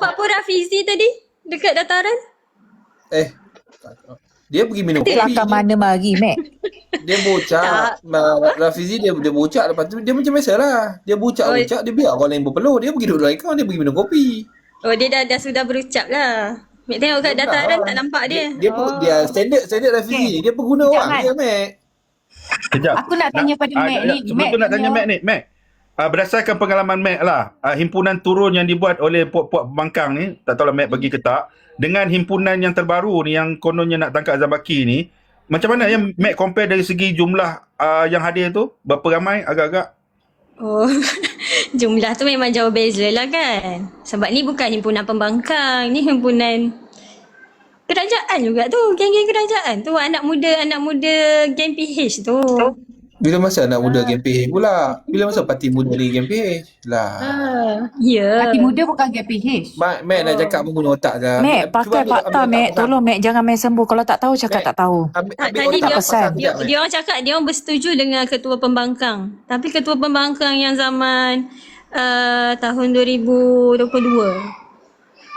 nampak pun Rafizi tadi dekat dataran. Dia pergi minum Nanti kopi. akan mana mari, Mac. Dia bocak. Rafizi dia bocak, lepas tu dia macam biasalah. Dia bocak-bocak, dia biar orang lain berpeluh. Dia pergi duduk dalam akaun, dia pergi minum kopi. Oh, dia dah sudah berucap lah. Mek tengok kat dataran tak nampak dia. Dia standard Rafizi. Dia pengguna orang dia, Mac. Sekejap. Aku nak tanya pada Mac ni. Sebelum tu nak tanya Mac ni. Mac, berdasarkan pengalaman Mac lah, himpunan turun yang dibuat oleh puak-puak pembangkang ni, tak tahulah Mac bagi ke tak, dengan himpunan yang terbaru ni yang kononnya nak tangkap Azam Baki ni, macam mana yang Mac compare dari segi jumlah yang hadir tu? Berapa ramai agak-agak? Oh, jumlah tu memang jauh beza lah kan. Sebab ni bukan himpunan pembangkang, ni himpunan kerajaan juga tu, geng-geng kerajaan tu, anak muda geng PH tu. Bila masa anak muda geng PH pula? Bila masa parti muda di geng PH? Lah. Ya. Parti muda bukan GPH. Mac nak cakap pun guna otak je. Mac, pakai fakta, Mac. Tolong, Mac. Jangan main sembuh. Kalau tak tahu, cakap tak tahu. Tadi dia orang cakap dia orang bersetuju dengan ketua pembangkang. Tapi ketua pembangkang yang zaman tahun 2022.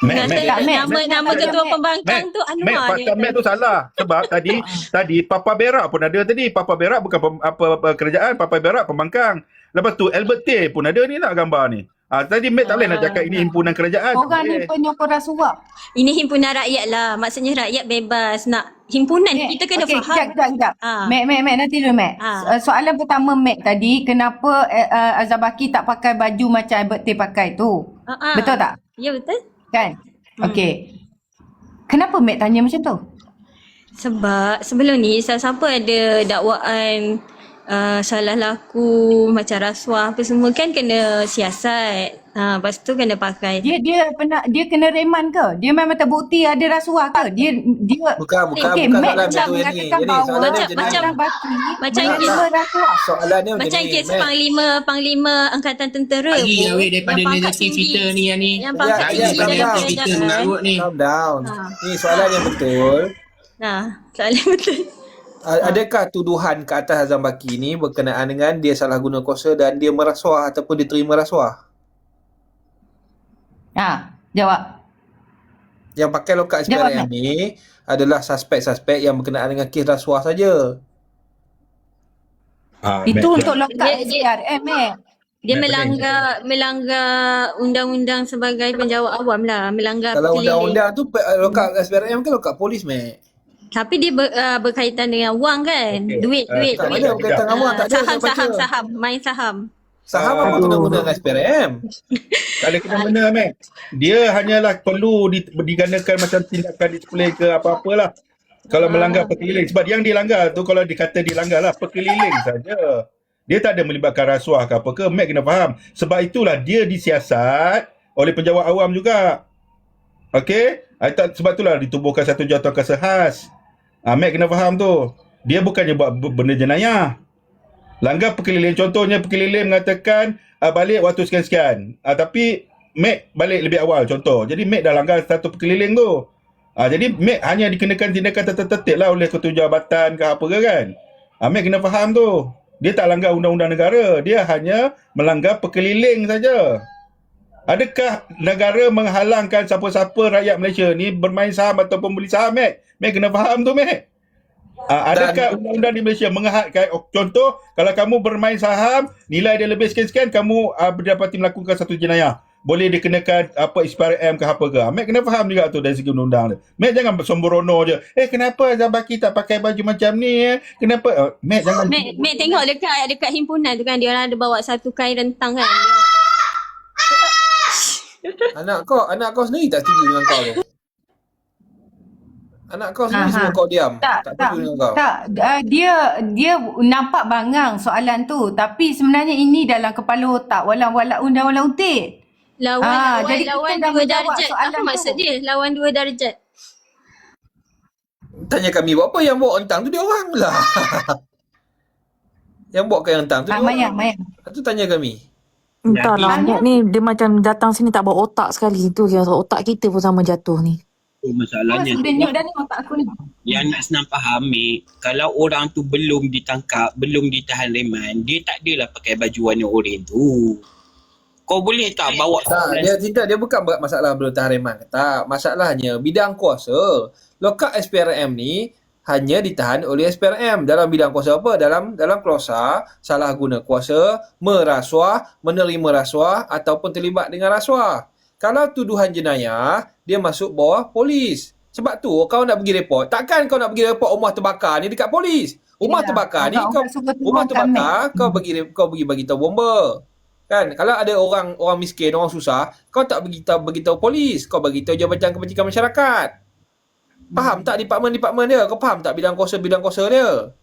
Nama ketua pembangkang tu Anwar. Fakta Mac tu salah. Sebab tadi Papa Berak pun ada tadi. Papa Berak bukan kerajaan, Papa Berak pembangkang. Lepas tu Albert Tay pun ada ni nak gambar ni. Tadi Mac tak boleh nak cakap ini himpunan kerajaan. Orang ni penyokong rasuah. Ini himpunan rakyat lah. Maksudnya rakyat bebas nak himpunan. Kita kena faham. Sekejap. Mac, nanti dulu, Mac. Soalan pertama Mac tadi, kenapa Azam Baki tak pakai baju macam Albert Tay pakai tu? Betul tak? Ya, betul. Kan? Okey. Kenapa Mac tanya macam tu? Sebab sebelum ni siapa ada dakwaan salah laku macam rasuah apa semua kan kena siasat. Lepas tu kena pakai. Dia kena reman ke? Dia memang terbukti ada rasuah ke? Dia bukan Mac macam mengatakan bahawa macam soalannya macam kes panglima angkatan tentera. Lagi daripada negatif cerita ni yang ni. Yang pangkat tinggi kita mengarut ni. Calm down. Ni soalan yang betul. Soalan betul. Adakah tuduhan ke atas Azam Baki ni berkenaan dengan dia salah guna kuasa dan dia merasuah ataupun dia terima rasuah? Jawab. Yang pakai lokat SPRM ni adalah suspek-suspek yang berkenaan dengan kes rasuah saja. Itu untuk lokat SPRM, Dia melanggar undang-undang sebagai penjawat awam lah, melanggar kalau undang-undang tu lokat SPRM kan lokat polis, Mek. Tapi dia berkaitan dengan wang kan, duit. Tak ada berkaitan dengan wang, tak ada. Saham, main saham. Saham apa kena-guna dengan SPRM? Tak ada kena-mena, Mac. Dia hanyalah perlu digandakan macam tindakan display ke apa-apalah. Kalau melanggar perkeliling. Sebab yang dilanggar tu kalau dikata dilanggar lah perkeliling saja. Dia tak ada melibatkan rasuah ke apa ke. Mac kena faham. Sebab itulah dia disiasat oleh penjawat awam juga. Okey? Sebab itulah ditubuhkan satu jawatan kuasa khas. Mac kena faham tu. Dia bukannya buat benda jenayah. Langgar perkeliling. Contohnya perkeliling mengatakan balik waktu sekian-sekian. Tapi Mac balik lebih awal contoh. Jadi Mac dah langgar satu perkeliling tu. Jadi Mac hanya dikenakan tindakan tertentu lah oleh ketua jabatan ke apa ke kan. Mac kena faham tu. Dia tak langgar undang-undang negara. Dia hanya melanggar perkeliling saja. Adakah negara menghalangkan siapa-siapa rakyat Malaysia ni bermain saham ataupun beli saham, Mac? Mac kena faham tu, Mac. Adakah undang-undang di Malaysia menghadkan contoh kalau kamu bermain saham nilai dia lebih sekian-sekian kamu dapati melakukan satu jenayah, boleh dikenakan SPRM ke apa ke. Mac kena faham juga tu dari segi undang-undang. Mac jangan bersembrono je. Kenapa Azam Baki tak pakai baju macam ni? Kenapa? Mac jangan. Mac tengok dekat himpunan tu kan dia orang ada bawa satu kain rentang kan. Anak kau sendiri tak setuju dengan kau tu? Anak kau sendiri semua kau diam. Tak setuju dengan kau? Tak. Dia nampak bangang soalan tu. Tapi sebenarnya ini dalam kepala otak. Walau undang-undang utit. Lawan kita 2 darjat. Apa maksud dia? Lawan 2 darjat. Tanya kami buat apa? Yang bawa entang tu dia orang lah. Yang bawa kain entang tu dia orang. Mayang. Itu tanya kami. Entahlah, ni dia macam datang sini tak bawa otak sekali. Tu kira otak kita pun sama jatuh ni. Masalahnya yang nak senang faham, kalau orang tu belum ditangkap, belum ditahan reman, dia tak adalah pakai baju warna oranye tu. Kau boleh tak bawa Tak, dia bukan masalah belum tahan reman. Tak, masalahnya bidang kuasa. Lokap SPRM ni hanya ditahan oleh SPRM dalam bidang kuasa apa? Dalam klausa salah guna kuasa, merasuah, menerima rasuah ataupun terlibat dengan rasuah. Kalau tuduhan jenayah, dia masuk bawah polis. Sebab tu kau nak pergi report, takkan kau nak pergi report rumah terbakar ni dekat polis. Rumah terbakar ni kau pergi bagi tahu bomba. Kan, kalau ada orang miskin, orang susah, kau tak beritahu polis, kau bagi tahu Jabatan Kebajikan Masyarakat. Faham tak departmen dia? Kau faham tak bidang kuasa dia?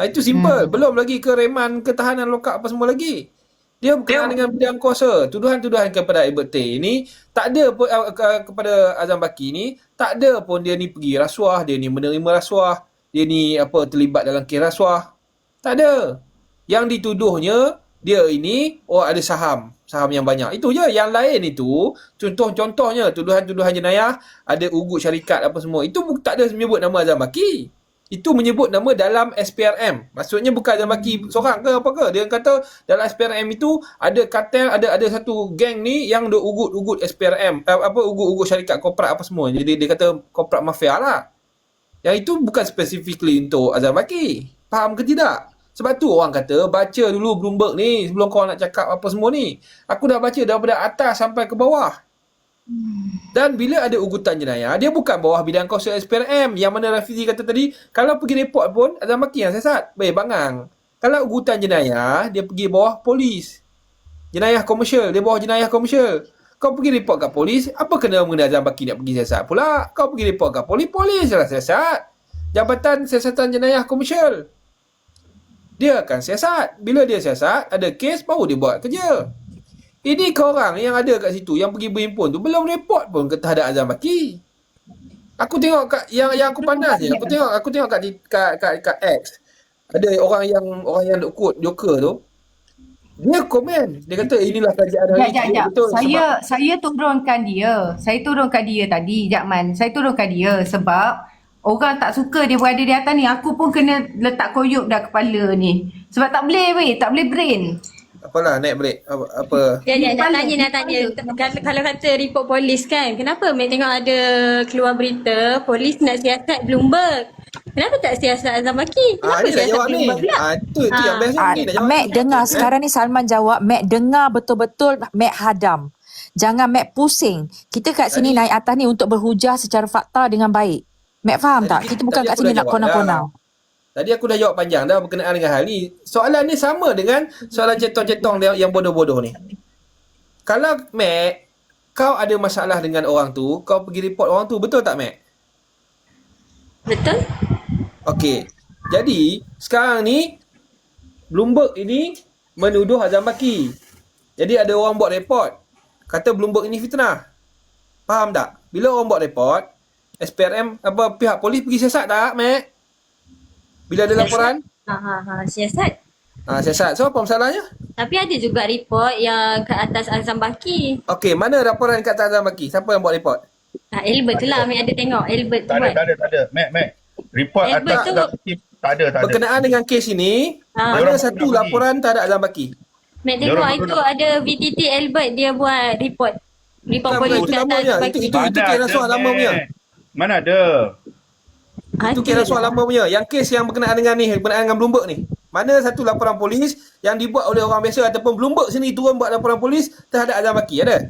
Itu simple. Belum lagi ke reman, ke tahanan lokap apa semua lagi. Dia berkenaan dengan bidang kuasa. Tuduhan-tuduhan kepada Albert Tay ni tak ada pun kepada Azam Baki ni, tak ada pun dia ni pergi rasuah, dia ni menerima rasuah, dia ni terlibat dalam kes rasuah. Tak ada. Yang dituduhnya dia ini ada saham yang banyak. Itu je. Yang lain itu contohnya tuduhan-tuduhan jenayah, ada ugut syarikat apa semua. Itu tak ada menyebut nama Azam Baki. Itu menyebut nama dalam SPRM. Maksudnya bukan Azam Baki seorang ke apa ke. Dia kata dalam SPRM itu ada kartel, ada satu geng ni yang duk ugut SPRM, ugut syarikat korporat apa semua. Jadi dia kata korporat mafia lah. Yang itu bukan specifically untuk Azam Baki. Faham ke tidak? Sebab tu orang kata baca dulu Bloomberg ni sebelum kau nak cakap apa semua ni. Aku dah baca daripada atas sampai ke bawah. Dan bila ada ugutan jenayah, dia bukan bawah bidang kuasa SPRM. Yang mana Rafizi kata tadi, kalau pergi report pun Azam Baki yang siasat. Bangang. Kalau ugutan jenayah, dia pergi bawah polis. Jenayah komersial, dia bawah jenayah komersial. Kau pergi report kat polis, apa kena mengenai Azam Baki nak pergi siasat pula? Kau pergi report kat polis lah siasat. Jabatan Siasatan Jenayah Komersial. Dia akan siasat. Bila dia siasat, ada kes, baru dia buat kerja. Ini korang yang ada kat situ, yang pergi berhimpun tu, belum report pun ke terhadap Azam Baki. Aku tengok kat, yang aku pandang je, aku tengok kat X. Ada orang yang duk quote Joker tu. Dia komen. Dia kata inilah kajian hari ini. Betul. Saya turunkan dia tadi, Jakman. Saya turunkan dia sebab orang tak suka dia berada di atas ni. Aku pun kena letak koyuk dah kepala ni. Sebab tak boleh brain. Apalah, naik break. Apa? Nak tanya. Kalau kata report polis kan, kenapa Mek tengok ada keluar berita polis nak siasat Bloomberg? Kenapa tak siasat Azam Baki? Kenapa siasat Bloomberg pula? Itu yang best ni. Mek dengar sekarang ni Salman jawab, Mek dengar betul-betul, Mek hadam. Jangan Mek pusing. Kita kat sini naik atas ni untuk berhujah secara fakta dengan baik. Mek faham tak? Kita bukan kat sini nak konau-konau. Tadi aku dah jawab panjang dah berkenaan dengan hal ni. Soalan ni sama dengan soalan cetong-cetong yang bodoh-bodoh ni. Kalau Mac, kau ada masalah dengan orang tu, kau pergi report orang tu, betul tak Mac? Betul. Okey. Jadi, sekarang ni Bloomberg ini menuduh Azam Baki. Jadi ada orang buat report, kata Bloomberg ini fitnah. Faham tak? Bila orang buat report, SPRM pihak polis pergi siasat tak Mac? Bila ada laporan? Siasat. Siasat. So apa masalahnya? Tapi ada juga report yang ke atas Azam Baki. Okey, mana laporan kat atas Azam Baki? Siapa yang buat report? Albert tu lah, Mek ada tengok. Albert tu buat. Tak ada. Mac. Report Albert atas tak ada. Berkenaan dengan kes ini, mana satu laporan tak ada Azam Baki? Mek tengok itu ada VTT Albert dia buat report. Report polis Itu ke atas namanya. Azam Baki. Itu kes rasuah lama punya. Mana ada? Itu kes rasuah lama punya. Yang kes yang berkenaan dengan ni, berkenaan dengan Bloomberg ni. Mana satu laporan polis yang dibuat oleh orang biasa ataupun Bloomberg sendiri turun buat laporan polis terhadap Azam Baki, ada?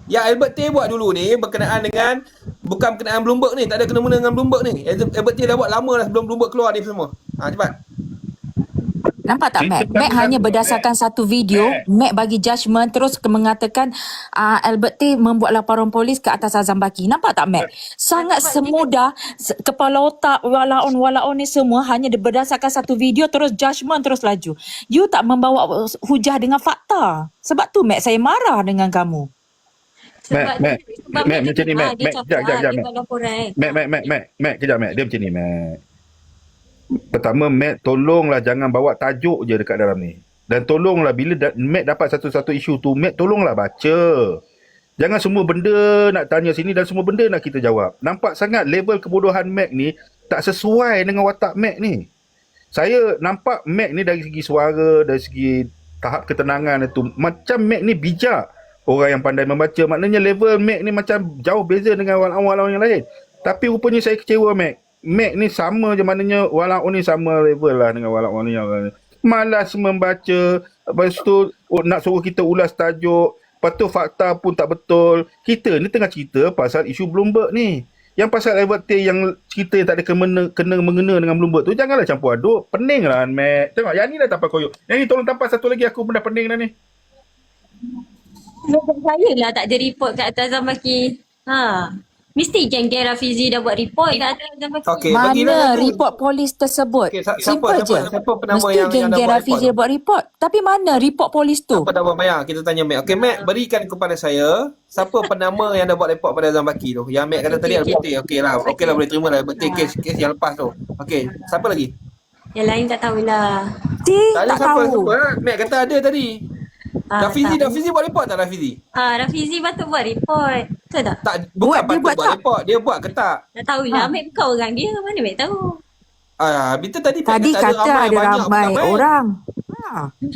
Yang Albert Tay buat dulu ni berkenaan dengan, bukan berkenaan Bloomberg ni, tak ada kena-mena dengan Bloomberg ni. Albert Tay dah buat lama dah sebelum Bloomberg keluar ni semua. Cepat. Nampak tak Mac? Mac hanya berdasarkan satu video, Mac bagi judgement terus mengatakan Albert Tay membuat laporan polis ke atas Azam Baki. Nampak tak Mac? Sangat semudah kepala otak walaun ni semua hanya berdasarkan satu video terus judgement terus laju. You tak membawa hujah dengan fakta. Sebab tu Mac saya marah dengan kamu. Mac macam ni Mac. Mac kejap Mac. Dia macam ni Mac. Pertama, Mac tolonglah jangan bawa tajuk je dekat dalam ni. Dan tolonglah bila Mac dapat satu-satu isu tu, Mac tolonglah baca. Jangan semua benda nak tanya sini dan semua benda nak kita jawab. Nampak sangat level kebodohan Mac ni tak sesuai dengan watak Mac ni. Saya nampak Mac ni dari segi suara, dari segi tahap ketenangan itu. Macam Mac ni bijak. Orang yang pandai membaca. Maknanya level Mac ni macam jauh beza dengan walaun-walaun yang lain. Tapi rupanya saya kecewa Mac. Mac ni sama je, maknanya walaun ni sama level lah dengan walaun yang lain. Malas membaca. Lepas tu nak suruh kita ulas tajuk. Lepas tu fakta pun tak betul. Kita ni tengah cerita pasal isu Bloomberg ni. Yang pasal Albert Tay yang cerita yang tak ada kena-mengena dengan Bloomberg tu, janganlah campur aduk. Pening lah Mac. Tengok yang ni dah tampal koyok. Yang ni tolong tampal satu lagi, aku pun dah pening dah ni. Saya lah tak ada report kat atas Zambaki. Mesti geng-geng Rafizi dah buat report kat atas Zambaki. Okey, bagilah Mana tu. report polis tersebut? Okey, Simple je. siapa penama Mesti yang dah geng-geng buat Rafizi report tu? buat report. Tapi mana report polis tu? Siapa dah buat Maya? Kita tanya Mac. Okey, Mac, berikan kepada saya siapa penama yang dah buat report pada Zambaki tu. Yang Mac kata tadi Albert Tay. Okey lah, boleh terima lah Albert Tay kes yang lepas tu. Okey, siapa lagi? Yang lain tak tahulah. Tak tahu. Mac kata ada tadi. Rafizi buat report tak Rafizi? Rafizi patut buat report. Betul tak? Tak, bukan Dia buat tak? report. Dia buat ke tak? Tak tahulah. Mek bukan orang dia. Mana Mek tahu? Bita tadi Mac Tadi kata ada banyak ramai bukan, Mac? orang.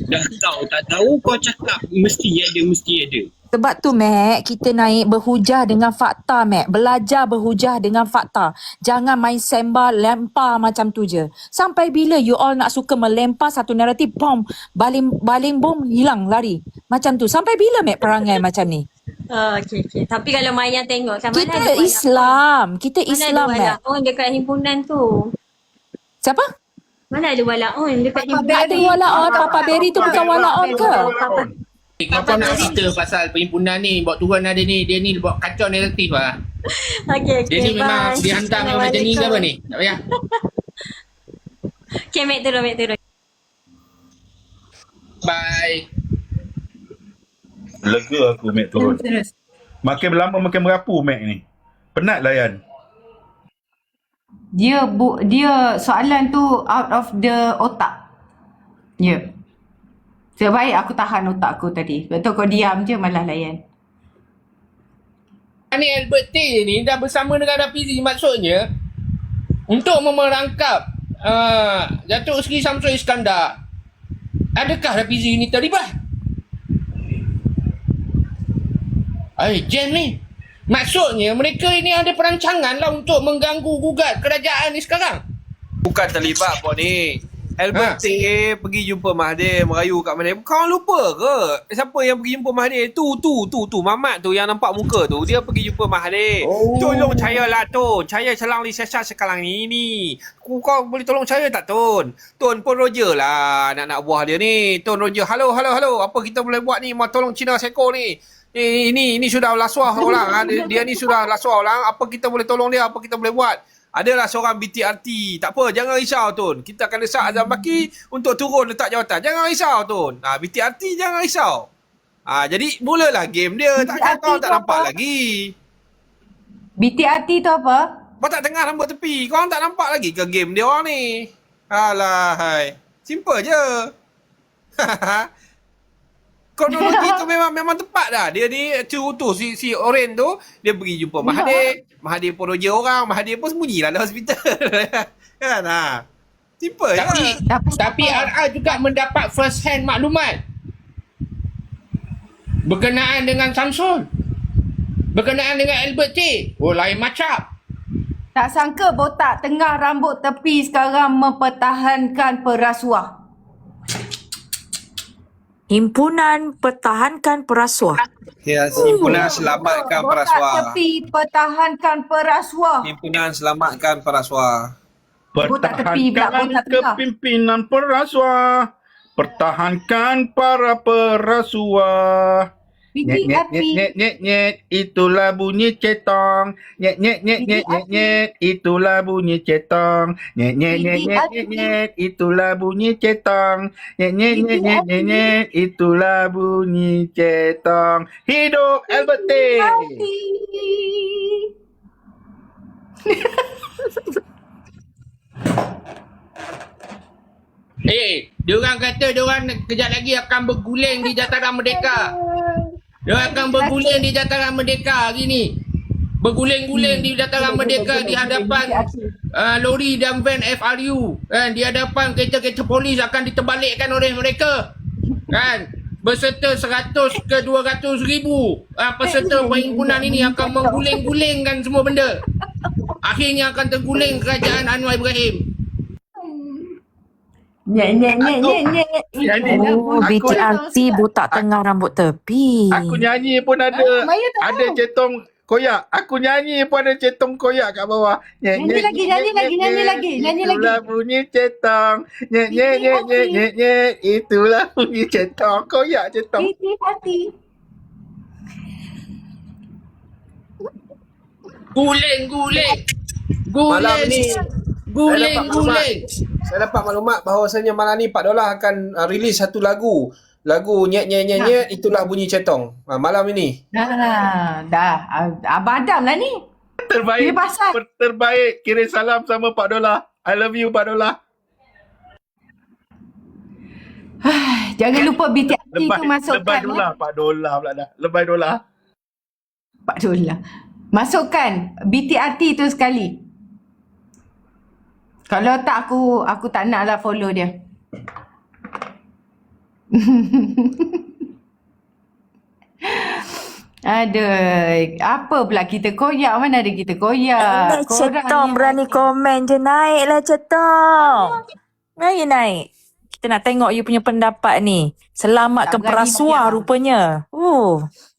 Dah tahu tak tahu kau cakap mesti ada. Sebab tu Mac, kita naik berhujah dengan fakta Mac. Belajar berhujah dengan fakta. Jangan main sembah lempar macam tu je. Sampai bila you all nak suka melempar satu naratif, bom, baling bom, hilang, lari. Macam tu. Sampai bila Mac perangai macam ni? Okey. Tapi kalau Maya tengok kan mana Kita ada Islam. Kita Islam mana ada Mac. walaun dekat himpunan tu? Siapa? Mana ada walaun dekat himpunan? Ada walaon. Papa Berry tu bukan walaon ke? Kau nak cerita pasal perhimpunan ni, buat turun ada ni, dia ni buat kacau naratif lah. Okey, Dia ni memang dihantar memang macam ni ke apa ni? Tak payah. Okey, Mek turun. Bye. Lega aku Mac turun. Makin lama makin merapu Mac ni. Penat layan. Dia soalan tu out of the otak. Ya. Sebaik aku tahan otak aku tadi. Betul kau diam je malah layan. Ni Albert Tay ni dah bersama dengan Rafizi, maksudnya untuk memerangkap Datuk Seri Samsul Iskandar. Adakah Rafizi ni terlibat? Jen ni. Maksudnya mereka ini ada perancangan lah untuk mengganggu gugat kerajaan ni sekarang. Bukan terlibat pun ni. Albert Tay pergi jumpa Mahathir, merayu kat mana. Kau lupa ke? Siapa yang pergi jumpa Mahathir? Tu Mamat tu yang nampak muka tu. Dia pergi jumpa Mahathir. Tolong saya lah Tun. Saya selang di siasat sekarang ni. Kau boleh tolong saya tak Tun? Tun pun Roger lah anak-anak buah dia ni. Tun Roger. Halo. Apa kita boleh buat ni? Mau tolong Cina Seko ni. Ini sudah lasuah orang. Dia ni sudah lasuah orang. Apa kita boleh tolong dia? Apa kita boleh buat? Adalah seorang BTRT. Tak apa, jangan risau Tun. Kita akan desak Azam Baki untuk turun letak jawatan. Jangan risau Tun. BTRT jangan risau. Jadi mulalah game dia. Takkan kau tak nampak apa? lagi. BTRT tu apa? Kau tak tengah rambut tepi. Kau tak nampak lagi ke game dia orang ni? Alah, hai. Simple je. Kronologi tu memang tepat dah. Dia ni tu si Oren tu dia pergi jumpa Mahathir. Mahathir pun roja orang, Mahathir pun sembunyilah dalam hospital. Kan Simple je. Tapi RR juga mendapat first hand maklumat berkenaan dengan Samsul, berkenaan dengan Albert Tay. Lain macam. Tak sangka botak tengah rambut tepi sekarang mempertahankan perasuah. Himpunan Pertahankan Perasuah. Ya, himpunan selamatkan Botak perasuah. tepi pertahankan perasuah. Himpunan selamatkan perasuah. Botak tepi pula, Pertahankan botak tengah. kepimpinan perasuah. Pertahankan para perasuah. Nyet nyet BTRT. nyet nyet nyet, itulah bunyi cetong. Nyet nyet nyet nyet nyet nyet, itulah bunyi cetong. Nyet nyet nyet nyet nyet nyet, itulah bunyi cetong. Nyet nyet nyet nyet nyet nyet, itulah bunyi cetong. Hidup Albert Tay. Diorang kata diorang kejap lagi akan berguling di Jataran Merdeka. Diorang akan berguling di Jataran Merdeka hari ni. Berguling-guling di Jataran Merdeka di hadapan lori dan van FRU. Di hadapan kereta-kereta polis akan diterbalikkan oleh mereka. kan, berserta 100 ke 200 ribu peserta perhimpunan ini akan mengguling-gulingkan semua benda. Akhirnya akan terguling kerajaan Anwar Ibrahim. Nyek. Oh, BTRT botak tengah rambut tepi. Aku nyanyi pun ada. Maya tahu. Ada cetong koyak. Aku nyanyi pun ada cetong koyak kat bawah. Nyanyi lagi. Itulah bunyi cetong. Nyek. Itulah bunyi cetong. Koyak cetong. Hati. Guling-guling. Malam ni Guling-guling. saya dapat maklumat bahawasanya malam ni Pak Dolah akan release satu lagu. Lagu nyek, itulah bunyi cetong. Malam ini. Dah. Abang Adam lah ni. Dia pasal. Terbaik. Kirim salam sama Pak Dolah. I love you Pak Dolah. Jangan lupa BTRT tu masukkan. Lebay Dolah. Pak Dolah pula dah. Lebay Dolah. Pak Dolah. Masukkan BTRT tu sekali. Kalau tak aku tak nak lah follow dia. Aduh, apa pula kita koyak? Mana ada kita koyak? Cetong berani komen je, naiklah Cetong. Mari naik. Kita nak tengok you punya pendapat ni. Selamatkan Tak berani perasuah Maya. rupanya.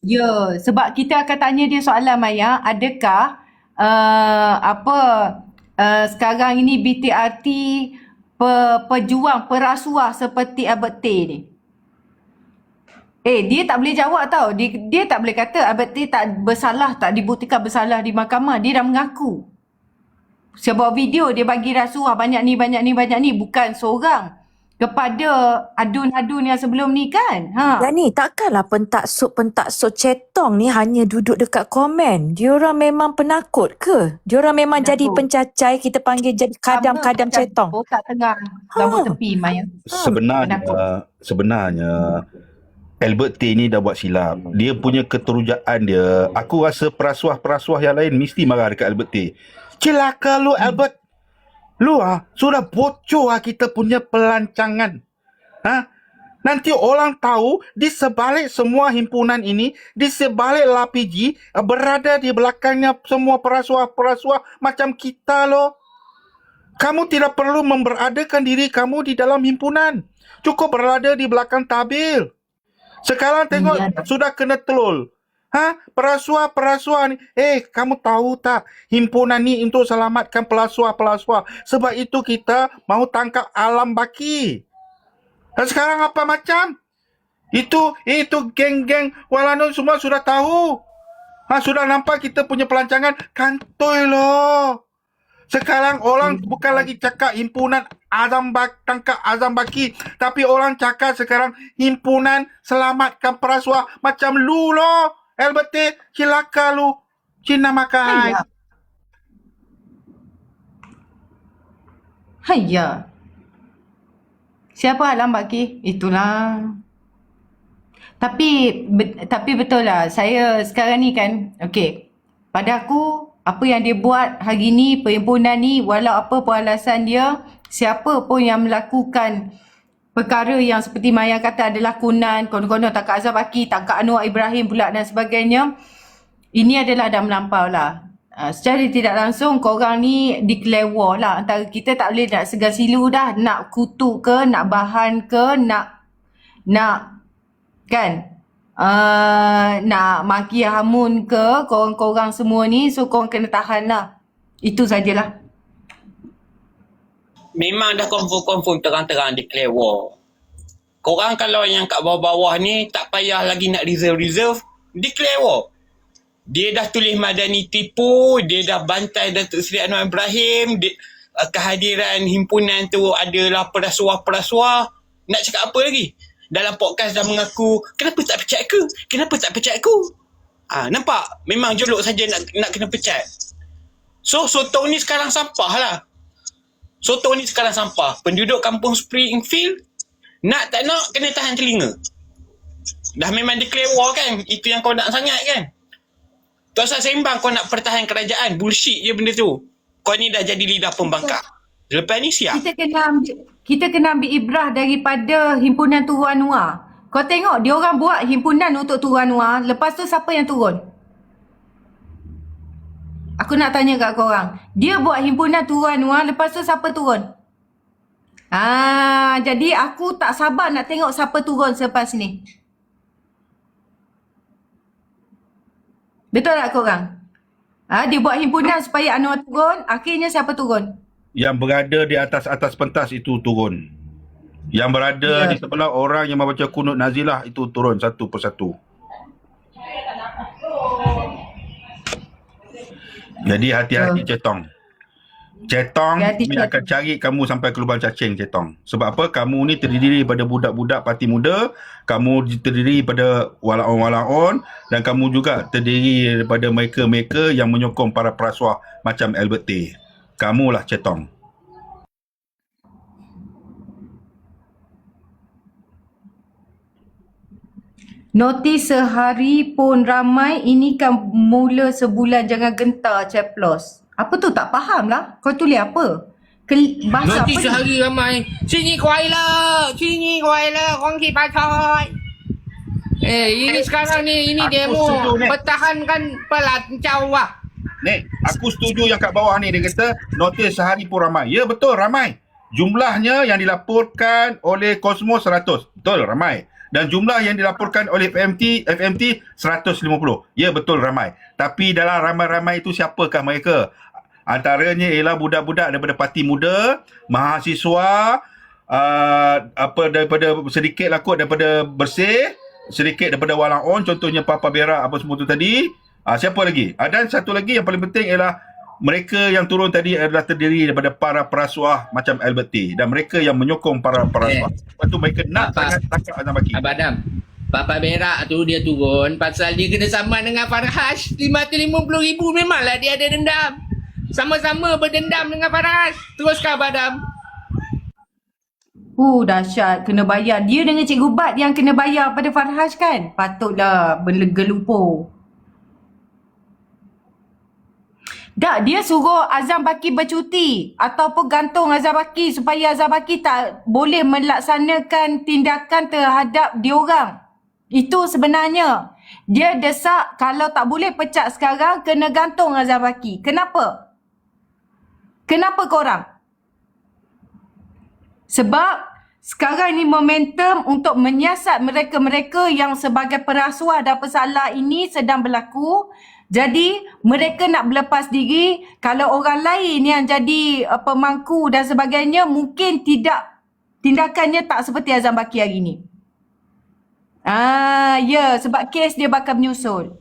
Ya, sebab kita akan tanya dia soalan Maya, adakah sekarang ini BTRT pejuang perasuah seperti Albert T ni? Dia tak boleh jawab tau. Dia tak boleh kata Albert T tak bersalah, tak dibuktikan bersalah di mahkamah. Dia dah mengaku. Sebuah video dia bagi rasuah banyak ni. Bukan seorang. Kepada adun-adun yang sebelum ni kan. Dan ni takkanlah pentaksud Cetong ni hanya duduk dekat komen. Diorang memang penakut ke? Diorang memang jadi pencacai, kita panggil jadi kadam-kadam Cetong. Botak tengah rambut tepi Maya. Sebenarnya Albert T ni dah buat silap. Dia punya keterujaan dia. Aku rasa perasuah-perasuah yang lain mesti marah dekat Albert T. Celaka lu Albert. Lu sudah bocor kita punya pelancangan. Nanti orang tahu di sebalik semua himpunan ini, di sebalik LAPG berada di belakangnya semua perasuah-perasuah macam kita loh. Kamu tidak perlu memberadakan diri kamu di dalam himpunan. Cukup berada di belakang tabir. Sekarang tengok sudah kena telul. Perasuah-perasuah ni. Kamu tahu tak? Himpunan ni untuk selamatkan perasuah-perasuah. Sebab itu kita mau tangkap Alam Baki. Dan sekarang apa macam? Itu geng-geng Walanun semua sudah tahu. Sudah nampak kita punya pelancangan. Kantoi loh. Sekarang orang bukan lagi cakap himpunan tangkap Azam Baki. Tapi orang cakap sekarang himpunan selamatkan perasuah macam lu loh. Albert T, celaka lu. Cina makan. Hayya. Siapa Alam Baki? Itulah. Tapi betul lah. Saya sekarang ni kan, pada aku, apa yang dia buat hari ni, perhimpunan ni, walau apa pun alasan dia, siapa pun yang melakukan perkara yang seperti Maya kata adalah kunan, konon-konon tangkap Azam Baki, tangkap Anwar Ibrahim pula dan sebagainya. Ini adalah dah melampau lah. Secara tidak langsung korang ni declare war lah. Antara kita tak boleh nak segar silu dah. Nak kutuk ke, nak bahan ke, nak maki hamun ke korang-korang semua ni. So korang kena tahan lah. Itu sajalah. Memang dah confirm terang-terang declare war. Korang kalau yang kat bawah-bawah ni tak payah lagi nak reserve, declare war. Dia dah tulis Madani tipu, dia dah bantai Datuk Seri Anwar Ibrahim, kehadiran himpunan tu adalah perasuah-perasuah. Nak cakap apa lagi? Dalam podcast dah mengaku, kenapa tak pecat aku? Nampak? Memang jolok saja nak kena pecat. So, Sotong ni sekarang sampah lah. Penduduk kampung Springfield, nak tak nak kena tahan telinga. Dah memang declare war kan? Itu yang kau nak sangat kan? Tak usah sembang kau nak pertahan kerajaan. Bullshit je benda tu. Kau ni dah jadi lidah pembangkang. Lepas ni siap. Kita kena ambil ibrah daripada himpunan Tuhu Anwar. Kau tengok dia orang buat himpunan untuk turun Anwar. Lepas tu siapa yang turun? Aku nak tanya kat korang. Dia buat himpunan turun Anwar. Lepas tu siapa turun? Jadi aku tak sabar nak tengok siapa turun selepas ni. Betul tak korang? Dia buat himpunan supaya Anwar turun. Akhirnya siapa turun? Yang berada di atas pentas itu turun. Yang berada di sebelah orang yang membaca kunut nazilah itu turun satu persatu. Jadi hati-hati Cetong. Cetong ni akan cari kamu sampai ke lubang cacing Cetong. Sebab apa? Kamu ni terdiri daripada budak-budak parti muda, kamu terdiri daripada walaon-walaon dan kamu juga terdiri daripada mereka-mereka yang menyokong para perasuah macam Albert Tay. Kamulah Cetong. Notis sehari pun ramai, ini kan mula sebulan, jangan gentar ceplos. Apa tu tak faham lah. Kau tulis apa? Bahasa Nanti apa ni? sehari ramai. Sini kuai le, kongki pacoy. Ini sekarang ni, ini Aku demo. setuju, Nek. Pertahankan pelancau lah. Nek, aku setuju yang kat bawah ni. Dia kata notis sehari pun ramai. Ya betul ramai. Jumlahnya yang dilaporkan oleh Cosmos 100. Betul ramai. Dan jumlah yang dilaporkan oleh FMT 150. Ya betul ramai. Tapi dalam ramai-ramai itu siapakah mereka? Antaranya ialah budak-budak daripada parti muda, mahasiswa, daripada sedikit lah kot daripada Bersih, sedikit daripada Walaon, contohnya Papa Berak apa semua tu tadi. Siapa lagi? Dan satu lagi yang paling penting ialah mereka yang turun tadi adalah terdiri daripada para perasuah macam Albert Tay dan mereka yang menyokong para perasuah. Lepas tu mereka nak sangat tangkap Azam Baki. Abang Adam, Papa Berak tu dia turun pasal dia kena saman dengan Farhas 550,000. Memanglah dia ada dendam. Sama-sama berdendam dengan Farhas. Teruskan Abang Adam. Dahsyat. Kena bayar. Dia dengan Cikgu Bat yang kena bayar pada Farhas kan? Patutlah bergelupo. Tak, dia suruh Azam Baki bercuti ataupun gantung Azam Baki supaya Azam Baki tak boleh melaksanakan tindakan terhadap diorang. Itu sebenarnya. Dia desak kalau tak boleh pecat sekarang, kena gantung Azam Baki. Kenapa? Kenapa korang? Sebab sekarang ni momentum untuk menyiasat mereka-mereka yang sebagai perasuah dan pesalah ini sedang berlaku. Jadi mereka nak berlepas diri. Kalau orang lain yang jadi pemangku dan sebagainya, mungkin tidak, tindakannya tak seperti Azam Baki hari ni. Sebab kes dia bakal menyusul.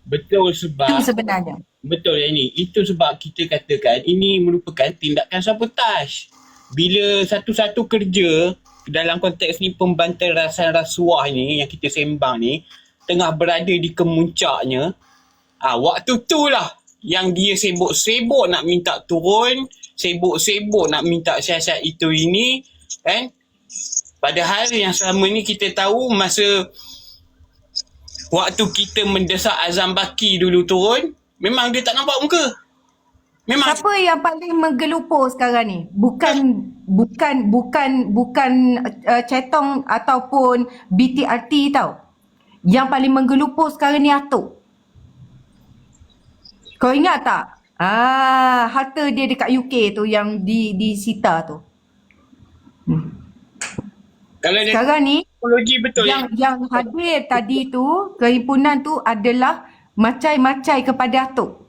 Betul sebab Itu sebenarnya. betul ini. Itu sebab kita katakan ini merupakan tindakan sabotaj. Bila satu-satu kerja dalam konteks ni pembanterasan rasuah ni yang kita sembang ni tengah berada di kemuncaknya, waktu tu lah yang dia sibuk-sibuk nak minta turun, sibuk-sibuk nak minta siasat itu ini kan. Padahal yang selama ni kita tahu masa waktu kita mendesak Azam Baki dulu turun, memang dia tak nampak muka. Memang Siapa yang paling menggelupur sekarang ni? Bukan Cetong ataupun BTRT tau. Yang paling menggelupur sekarang ni Atok. Kau ingat tak? Harta dia dekat UK tu yang disita tu. kalau dia Sekarang ni psikologi betul yang hadir tadi tu, kehimpunan tu adalah macai-macai kepada Atok.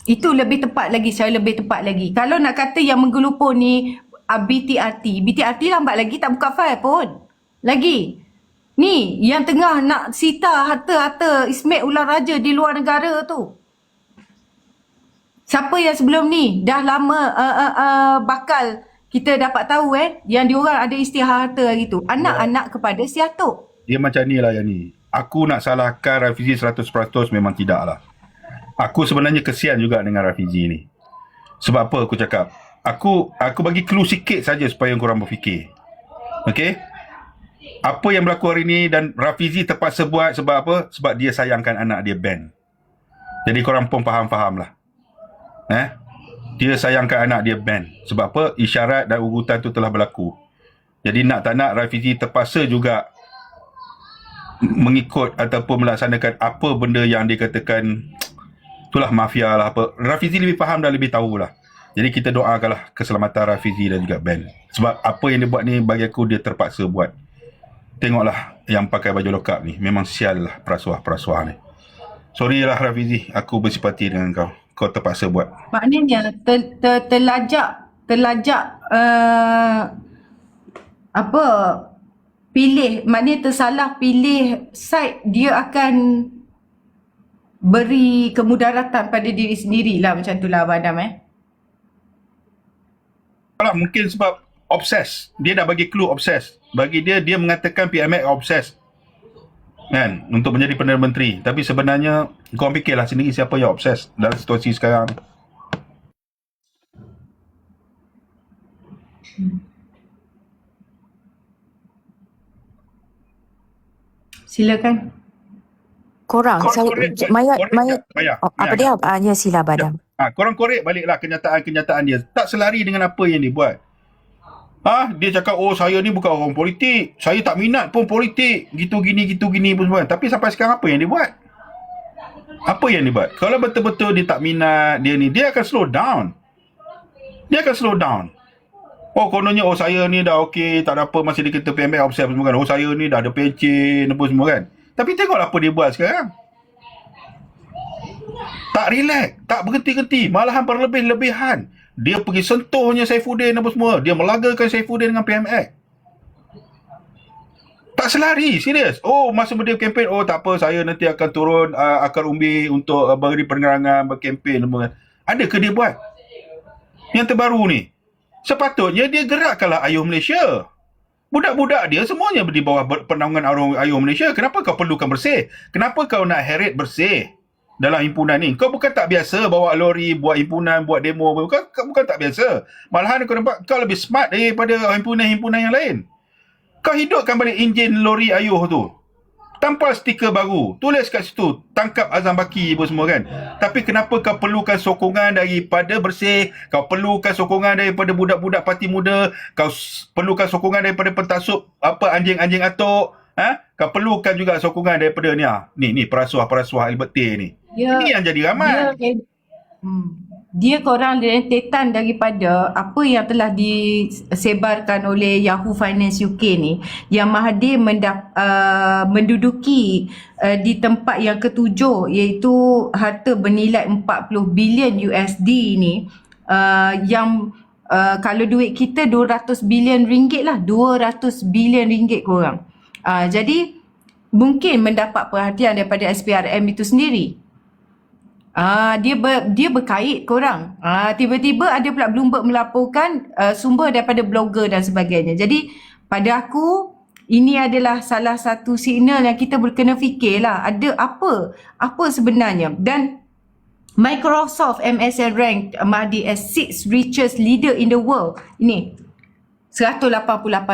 Itu lebih tepat lagi, secara lebih tepat lagi. Kalau nak kata yang menggelupur ni BTRT lambat lagi tak buka file pun. Lagi. Ni yang tengah nak sita harta-harta Ismail Ular Raja di luar negara tu. Siapa yang sebelum ni dah lama bakal kita dapat tahu yang diorang ada isytihar harta hari tu. Anak-anak kepada si Atok. Dia macam ni lah yang ni. Aku nak salahkan Rafizi 100% memang tidak lah. Aku sebenarnya kesian juga dengan Rafizi ni. Sebab apa aku cakap? Aku bagi clue sikit saja supaya korang berfikir. Okay? Apa yang berlaku hari ni dan Rafizi terpaksa buat sebab apa? Sebab dia sayangkan anak dia Ben. Jadi korang pun faham-faham lah. Dia sayangkan anak dia Ben. Sebab apa? Isyarat dan urutan tu telah berlaku. Jadi nak tak nak Rafizi terpaksa juga mengikut ataupun melaksanakan apa benda yang dikatakan itulah mafia lah apa. Rafizi lebih faham dan lebih tahulah. Jadi kita doakanlah keselamatan Rafizi dan juga Ben. Sebab apa yang dia buat ni bagi aku dia terpaksa buat. Tengoklah yang pakai baju lokap ni. Memang sial lah perasuah-perasuah ni. Sorry lah Rafizi, aku bersipati dengan kau. Kau terpaksa buat. Maknanya terlajak apa pilih, maknanya tersalah pilih side, dia akan beri kemudaratan pada diri sendiri lah, macam tu lah Abang Adam Alah, mungkin sebab obses. Dia dah bagi clue obses. Bagi dia mengatakan PMX obses. Kan? Untuk menjadi Perdana Menteri. Tapi sebenarnya, kau fikirlah sendiri siapa yang obses dalam situasi sekarang. Silakan. Korang, saya korek Maya Maya. apa dia? Ya sila Badam. Korang korek baliklah kenyataan-kenyataan dia. Tak selari dengan apa yang dia buat. Dia cakap, saya ni bukan orang politik. Saya tak minat pun politik. Gitu gini pun semua. Tapi sampai sekarang apa yang dia buat? Apa yang dia buat? Kalau betul-betul dia tak minat, dia akan slow down. Kononnya, saya ni dah okey, tak ada apa, masih dia kata PMX obses semua kan. Saya ni dah ada pencen, apa semua kan. Tapi tengoklah apa dia buat sekarang. Tak relax, tak berhenti-henti, malahan berlebih-lebihan. Dia pergi sentuhnya Saifuddin apa semua. Dia melagakan Saifuddin dengan PMX. Tak selari, serius. Masa dia kempen, tak apa, saya nanti akan turun akar umbi untuk beri penerangan, berkempen semua kan. Adakah dia buat? Yang terbaru ni. Sepatutnya dia gerakkanlah Ayuh Malaysia. Budak-budak dia semuanya di bawah penaungan Ayuh Malaysia. Kenapa kau perlukan bersih? Kenapa kau nak heret bersih dalam himpunan ni? Kau bukan tak biasa bawa lori, buat himpunan, buat demo. Kau bukan tak biasa. Malahan kau nampak kau lebih smart daripada himpunan-himpunan yang lain. Kau hidupkan balik enjin lori Ayuh tu. Tampal stiker baru. Tulis kat situ, tangkap Azam Baki apa semua kan. Tapi kenapa kau perlukan sokongan daripada bersih? Kau perlukan sokongan daripada budak-budak parti muda? Kau perlukan sokongan daripada pentasuk anjing-anjing atuk? Kau perlukan juga sokongan daripada ni perasuah-perasuah Albert Tay ni. Ini yang jadi ramai. Dia korang rentetan daripada apa yang telah disebarkan oleh Yahoo Finance UK ni, yang Mahathir menduduki di tempat yang ketujuh, iaitu harta bernilai 40 bilion USD ni, yang kalau duit kita 200 bilion ringgit lah, 200 bilion ringgit korang. Jadi mungkin mendapat perhatian daripada SPRM itu sendiri. Dia berkait korang. Tiba-tiba ada pula Bloomberg melaporkan sumber daripada blogger dan sebagainya. Jadi pada aku ini adalah salah satu signal yang kita kena fikirlah, ada apa sebenarnya. Dan Microsoft MSN rank Mahathir as 6th richest leader in the world. Ini 188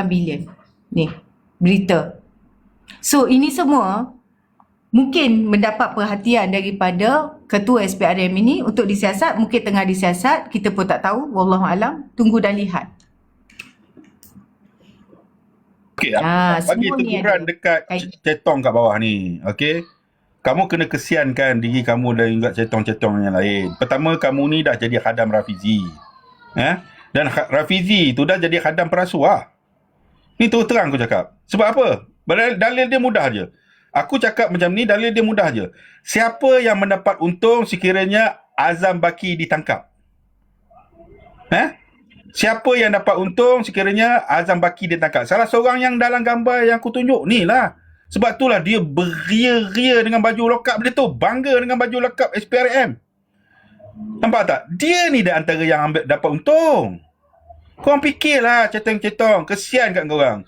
bilion. Ni berita. So ini semua mungkin mendapat perhatian daripada ketua SPRM ini untuk disiasat. Mungkin tengah disiasat, kita pun tak tahu. Wallahualam, tunggu dan lihat. Okey, bagi teguran dekat cetong kat bawah ni. Okey, kamu kena kesiankan diri kamu dan juga cetong-cetong yang lain. Pertama, kamu ni dah jadi khadam Rafizi. Dan Rafizi tu dah jadi khadam perasuah. Ni terus terang aku cakap. Sebab apa? Dalil dia mudah je. Aku cakap macam ni, dalil dia mudah je. Siapa yang mendapat untung sekiranya Azam Baki ditangkap? Siapa yang dapat untung sekiranya Azam Baki ditangkap? Salah seorang yang dalam gambar yang aku tunjuk ni lah. Sebab itulah dia beria-ria dengan baju lokap dia tu. Bangga dengan baju lokap SPRM. Nampak tak? Dia ni dah antara yang dapat untung. Korang fikirlah cetong-cetong. Kesian kat korang.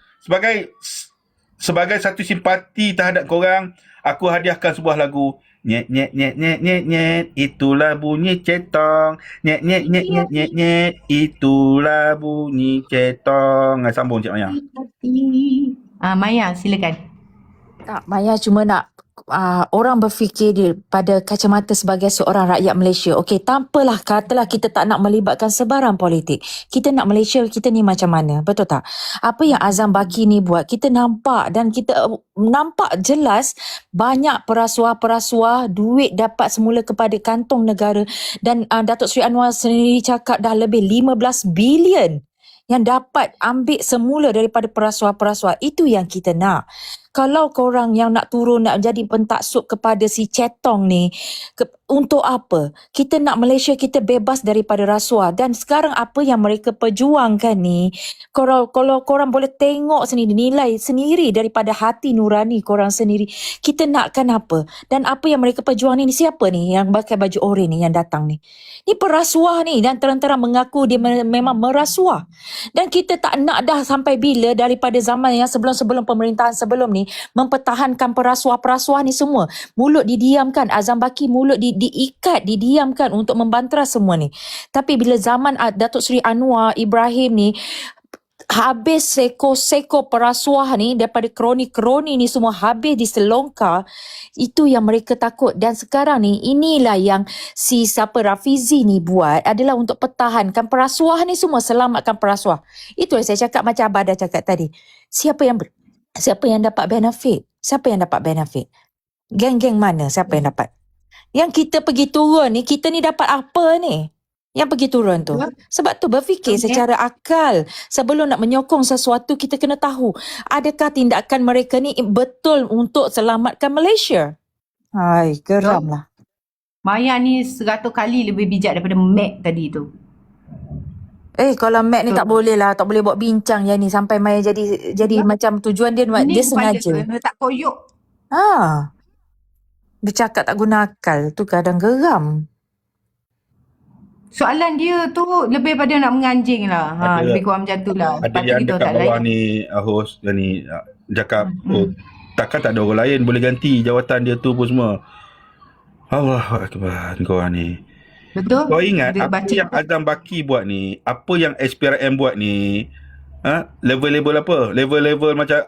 Sebagai satu simpati terhadap korang, aku hadiahkan sebuah lagu. Nyet nyet nyet nyet nyet nyet, itulah bunyi cetong. Nyet nyet nyet nyet nyet nyet, itulah bunyi cetong. Sambung Cik Maya. Maya, silakan. Tak, Maya cuma nak orang berfikir pada kacamata sebagai seorang rakyat Malaysia. Okey, tanpalah katalah kita tak nak melibatkan sebarang politik. Kita nak Malaysia kita ni macam mana? Betul tak? Apa yang Azam Baki ni buat, kita nampak dan kita nampak jelas banyak perasuah-perasuah, duit dapat semula kepada kantong negara dan Datuk Seri Anwar sendiri cakap dah lebih 15 bilion yang dapat ambil semula daripada perasuah-perasuah. Itu yang kita nak. Kalau korang yang nak turun nak jadi pentaksub kepada si Cetong ni, untuk apa? Kita nak Malaysia kita bebas daripada rasuah. Dan sekarang apa yang mereka perjuangkan ni, kalau korang boleh tengok sendiri, nilai sendiri daripada hati nurani korang sendiri, kita nakkan apa? Dan apa yang mereka perjuang ni, siapa ni yang pakai baju oranye ni yang datang ni? Ni perasuah ni dan terang-terang mengaku dia memang merasuah. Dan kita tak nak dah sampai bila daripada zaman yang sebelum-sebelum pemerintahan sebelum ni mempertahankan perasuah-perasuah ni semua. Mulut didiamkan, Azam Baki mulut diikat, didiamkan untuk membantras semua ni. Tapi bila zaman Datuk Seri Anwar Ibrahim ni, habis seko-seko perasuah ni daripada kroni-kroni ni semua habis diselongkar, itu yang mereka takut. Dan sekarang ni inilah yang si siapa Rafizi ni buat adalah untuk pertahankan perasuah ni semua, selamatkan perasuah. Itu yang saya cakap macam Abah dah cakap tadi. Siapa yang dapat benefit? Siapa yang dapat benefit? Geng-geng mana? Siapa yang dapat? Yang kita pergi turun ni, kita ni dapat apa ni? Yang pergi turun tu. Sebab tu berfikir secara akal. Sebelum nak menyokong sesuatu, kita kena tahu adakah tindakan mereka ni betul untuk selamatkan Malaysia. Hai, geram lah. Maya ni 100 kali lebih bijak daripada Mac tadi tu. Kalau Mac ni tak boleh lah, tak boleh buat bincang yang ni sampai Maya jadi macam tujuan dia dia sengaja. Dia tak koyok. Bercakap tak guna akal tu kadang geram. Soalan dia tu lebih pada nak menganjing lah. Lebih kurang macam tu lah. Ada yang dekat bawah ni, host ni cakap, takkan tak ada orang lain boleh ganti jawatan dia tu pun semua. Allahu Akbar, kau ni. Betul. Kau ingat apa yang Azam Baki buat ni, apa yang SPRM buat ni, level-level apa? Level-level macam,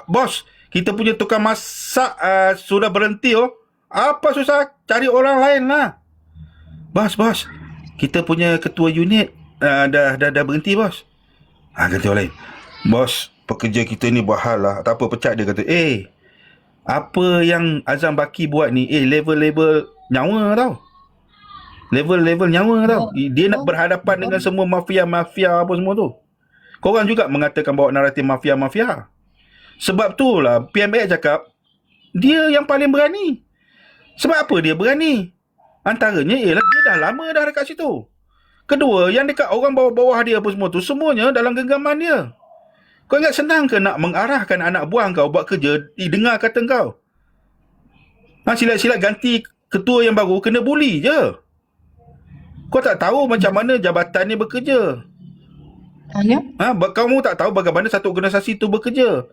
bos, kita punya tukang masak sudah berhenti Apa susah? Cari orang lain lah. Bos, kita punya ketua unit dah berhenti, bos. Ganti orang lain. Bos, pekerja kita ni buat hal lah. Tak apa, pecat dia kata. Apa yang Azam Baki buat ni, level-level nyawa tau. Level-level nyawa tau. Dia nak berhadapan dengan semua mafia-mafia apa semua tu. Korang juga mengatakan bawa naratif mafia-mafia. Sebab tu lah PMX cakap, dia yang paling berani. Sebab apa dia berani? Antaranya ialah dia dah lama dah dekat situ. Kedua, yang dekat orang bawah-bawah dia apa semua tu, semuanya dalam genggaman dia. Kau ingat senang ke nak mengarahkan anak buah kau buat kerja, dengar kata kau? Silat-silat ganti ketua yang baru, kena bully je. Kau tak tahu macam mana jabatan ni bekerja. Kamu tak tahu bagaimana satu organisasi tu bekerja.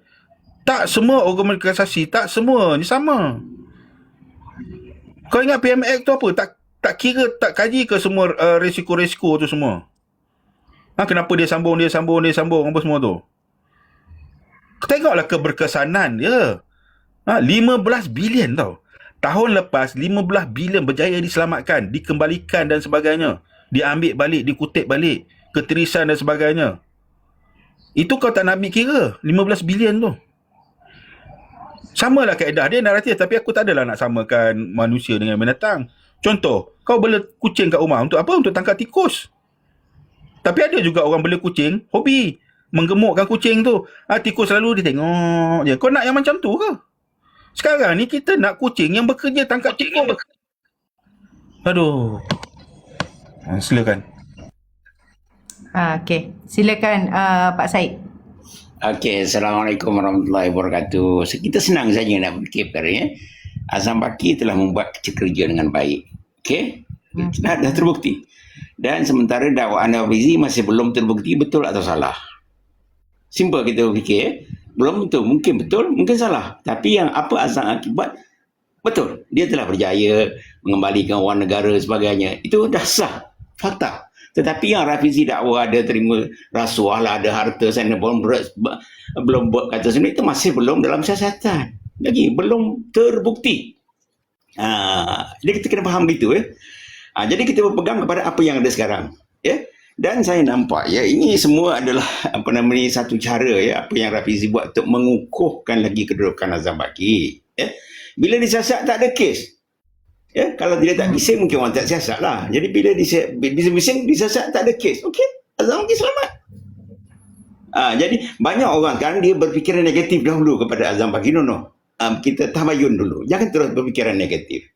Tak semua organisasi, tak semua ni sama. Kau ingat PMX tu apa? Tak kira, tak kaji ke semua risiko-risiko tu semua? Kenapa dia sambung apa semua tu? Tengoklah keberkesanan dia. 15 bilion tau. Tahun lepas 15 bilion berjaya diselamatkan, dikembalikan dan sebagainya. Diambil balik, dikutip balik, ketirisan dan sebagainya. Itu kau tak nak ambil kira 15 bilion tu. Samalah kaedah dia naratif, tapi aku tak adalah nak samakan manusia dengan binatang. Contoh, kau bela kucing kat rumah untuk apa? Untuk tangkap tikus. Tapi ada juga orang bela kucing, hobi menggemukkan kucing tu. Tikus selalu dia tengok je. Kau nak yang macam tu ke? Sekarang ni kita nak kucing yang bekerja tangkap tikus. Aduh. Silakan. Okey. Silakan Pak Said. Okey, Assalamualaikum warahmatullahi wabarakatuh. Kita senang saja nak berfikir ya. Azam Baki telah membuat kerja dengan baik. Okey? Dah terbukti. Dan sementara dakwaan Rafizi masih belum terbukti betul atau salah. Simple kita berfikir. Belum betul, mungkin betul, mungkin salah. Tapi yang apa Azam Baki buat betul. Dia telah berjaya mengembalikan wang negara sebagainya. Itu dah sah. Fakta. Tetapi yang Rafizi dakwa ada terima rasuah lah, ada harta sana belum buat kata sendiri, itu masih belum dalam siasatan. Lagi belum terbukti. Jadi kita kena faham begitu jadi kita berpegang kepada apa yang ada sekarang dan saya nampak ini semua adalah satu cara apa yang Rafizi buat untuk mengukuhkan lagi kedudukan Azam Baki. Bila disiasat tak ada kes. Kalau dia tak bising mungkin orang tak siasat lah. Jadi bila bising disiasat tak ada kes. Okey, Azam Baki selamat. Jadi banyak orang sekarang dia berfikiran negatif dahulu kepada Azam Baki. No. Kita tabayun dulu. Jangan terus berfikiran negatif.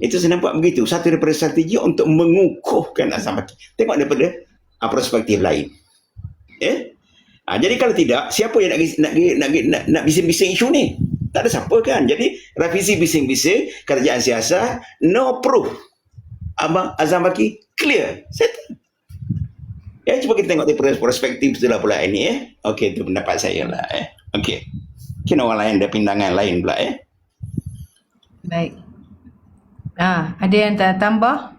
Itu saya nampak begitu. Satu daripada strategi untuk mengukuhkan Azam Baki. Tengok daripada perspektif lain. Jadi kalau tidak, siapa yang nak bising-bising isu ni? Tak ada siapa kan. Jadi Rafizi bising-bising, kerajaan siasat, no proof. Azam Baki clear. Settle. Cuba kita tengok daripada perspektif itulah pula ini. Okey, itu pendapat saya lah. Okey. Mungkin orang lain ada pindangan lain pula Baik. Ada yang tak tambah?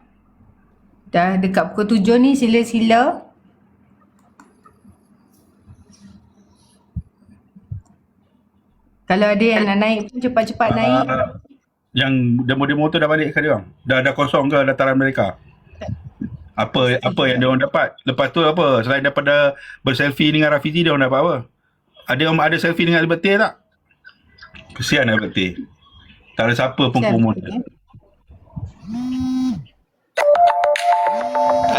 Dah dekat pukul 7 ni, sila-sila. Kalau ada yang nak naik pun cepat-cepat naik. Yang demo-demo tu dah balik ke dia orang? Dah kosong ke dataran mereka? Apa yang dia orang dapat? Lepas tu apa? Selain daripada berselfie dengan Rafizi, dia orang dapat apa? Ada selfie dengan Liberty tak? Kesian Liberty. Tak ada siapa pun promote.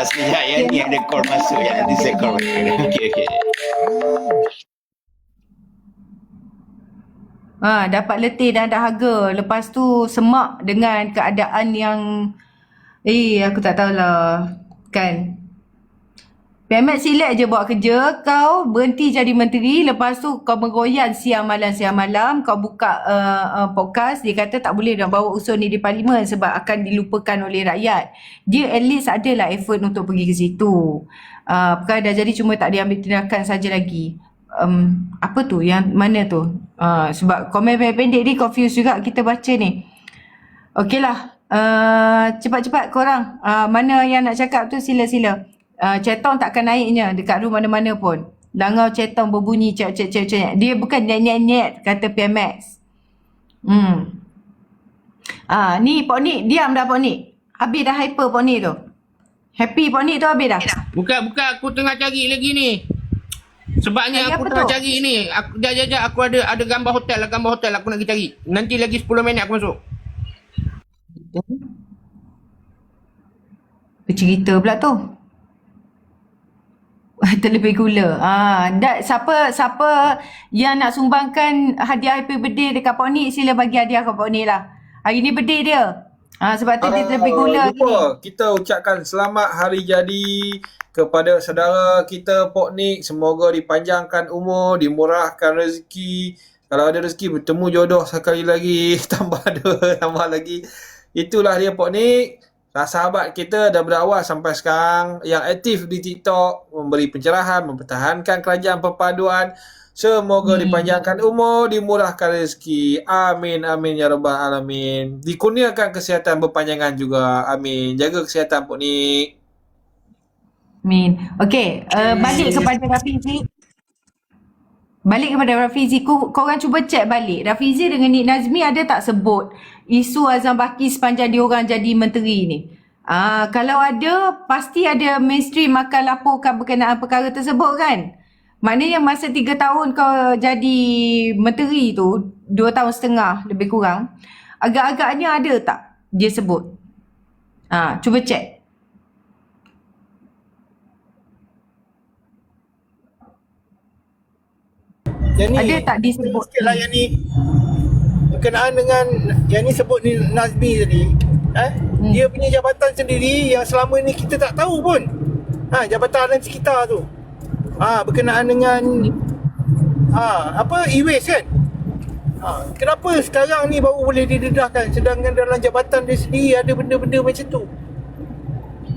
Sekejap ni ada call masuk yang nanti saya call. Okey. Dapat letih dan dahaga. Lepas tu semak dengan keadaan yang aku tak tahulah kan. PMX silat je buat kerja, kau berhenti jadi menteri, lepas tu kau meroyan siang malam, kau buka podcast, dia kata tak boleh nak bawa usul ni di parlimen sebab akan dilupakan oleh rakyat. Dia at least adalah effort untuk pergi ke situ. Perkara dah jadi cuma tak diambil tindakan saja lagi. Apa tu? Yang mana tu? Sebab komen pendek ni confused juga kita baca ni. Okeylah. Cepat-cepat korang. Mana yang nak cakap tu sila-sila. Cetong takkan naiknya dekat room mana-mana pun. Langau cetong berbunyi cek. Dia bukan nyet-nyet kata PMX. Ni Pok Nik, diam dah Pok Nik. Habis dah hyper Pok Nik tu. Happy Pok Nik tu habis dah. Bukan aku tengah cari lagi ni. Sebabnya aku tengah cari ni. Aku ada gambar hotel aku nak pergi cari. Nanti lagi 10 minit aku masuk. Bercerita pula tu. Terlebih gula. Siapa yang nak sumbangkan hadiah happy birthday dekat Pok Nik, sila bagi hadiah kat Pok Nik lah. Hari ni birthday dia. Sebab tu dia terlebih gula lupa. Kita ucapkan selamat hari jadi kepada saudara kita Pok Nik. Semoga dipanjangkan umur, dimurahkan rezeki. Kalau ada rezeki bertemu jodoh sekali lagi, tambah lagi. Itulah dia Pok Nik. Sahabat kita dah berawal sampai sekarang yang aktif di TikTok, memberi pencerahan, mempertahankan kerajaan perpaduan. Semoga dipanjangkan umur, dimurahkan rezeki. Amin ya rabbal alamin. Dikurniakan kesihatan berpanjangan juga. Amin. Jaga kesihatan Pok Nik. Amin. Okey, balik kepada Rafizi. Korang cuba cek balik. Rafizi dengan Nik Nazmi ada tak sebut isu Azam Baki sepanjang diorang jadi menteri ni? Kalau ada, pasti ada mainstream akan laporkan berkenaan perkara tersebut kan? Maknanya masa 3 tahun kau jadi menteri tu, 2 tahun setengah lebih kurang, agak-agaknya ada tak dia sebut? Cuba cek. Ada tak disebut? Sikitlah yang ni berkenaan dengan yang ni sebut ni Nazmi tadi. Dia punya jabatan sendiri yang selama ni kita tak tahu pun. Jabatan sekitar tu. Berkenaan dengan e-waste kan. Kenapa sekarang ni baru boleh didedahkan sedangkan dalam jabatan dia sendiri ada benda-benda macam tu.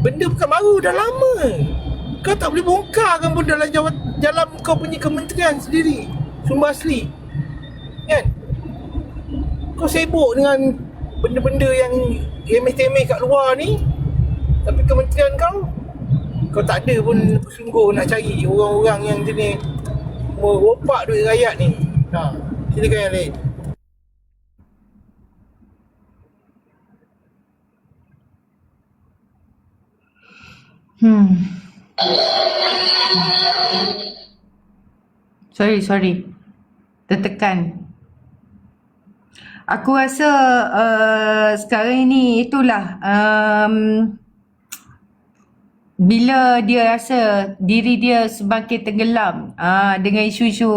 Benda bukan baru, dah lama. Kau tak boleh bongkarkan pun dalam kau punya kementerian sendiri. Sumber asli. Kan? Kau sibuk dengan benda-benda yang remeh-temeh kat luar ni. Tapi kementerian kau tak ada pun sungguh nak cari orang-orang yang jenis meropak duit rakyat ni. Silakan yang lain. Sorry. Tertekan. Aku rasa sekarang ini itulah bila dia rasa diri dia semakin tenggelam dengan isu-isu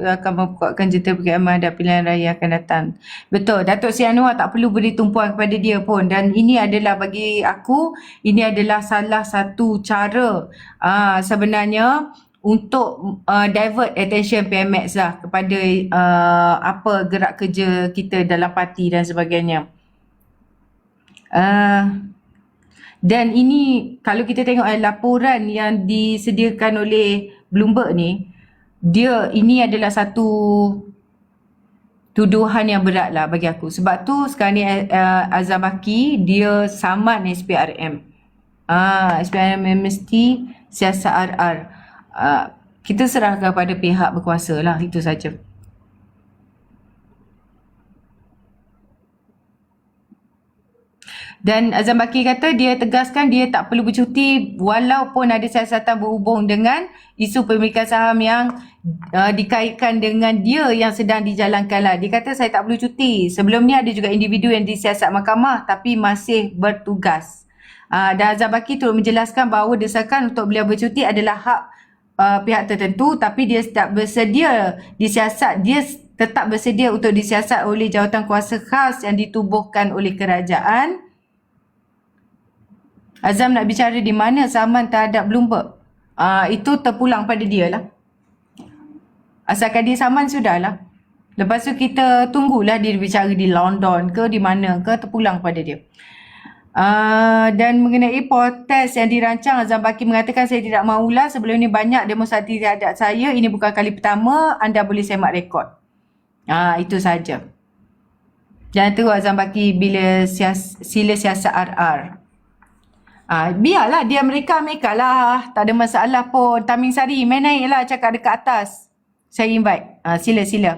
akan membuatkan jentera perkhidmatan dan pilihan raya akan datang. Betul, Datuk Seri Anwar tak perlu beri tumpuan kepada dia pun, dan ini adalah bagi aku, ini adalah salah satu cara sebenarnya untuk divert attention PMX lah kepada apa gerak kerja kita dalam parti dan sebagainya. Dan ini kalau kita tengok laporan yang disediakan oleh Bloomberg ni, ini adalah satu tuduhan yang berat lah bagi aku. Sebab tu sekarang ni Azam Baki dia saman SPRM. SPRM mesti siasat RR. Kita serahkan pada pihak berkuasa lah, itu saja. Dan Azam Baki kata dia tegaskan dia tak perlu bercuti walaupun ada siasatan berhubung dengan isu pemilikan saham yang dikaitkan dengan dia yang sedang dijalankan lah. Dia kata saya tak perlu cuti. Sebelum ni ada juga individu yang disiasat mahkamah tapi masih bertugas. Dan Azam Baki turut menjelaskan bahawa desakan untuk beliau bercuti adalah hak pihak tertentu, tapi dia tak bersedia disiasat. Dia tetap bersedia untuk disiasat oleh jawatan kuasa khas yang ditubuhkan oleh kerajaan. Azam nak bicara di mana saman terhadap Bloomberg. Itu terpulang pada dia lah. Asalkan dia saman, sudahlah. Lepas tu kita tunggulah dia bicara di London ke di mana ke, terpulang pada dia. Dan mengenai protes yang dirancang, Azam Baki mengatakan saya tidak maulah, sebelum ni banyak demonstrasi terhadap saya. Ini bukan kali pertama, anda boleh semak rekod. Itu saja. Jangan teruk Azam Baki bila sila siasat RR. Biarlah dia mereka lah. Tak ada masalah pun. Taming Sari, main naik lah cakap dekat atas. Saya invite. Sila.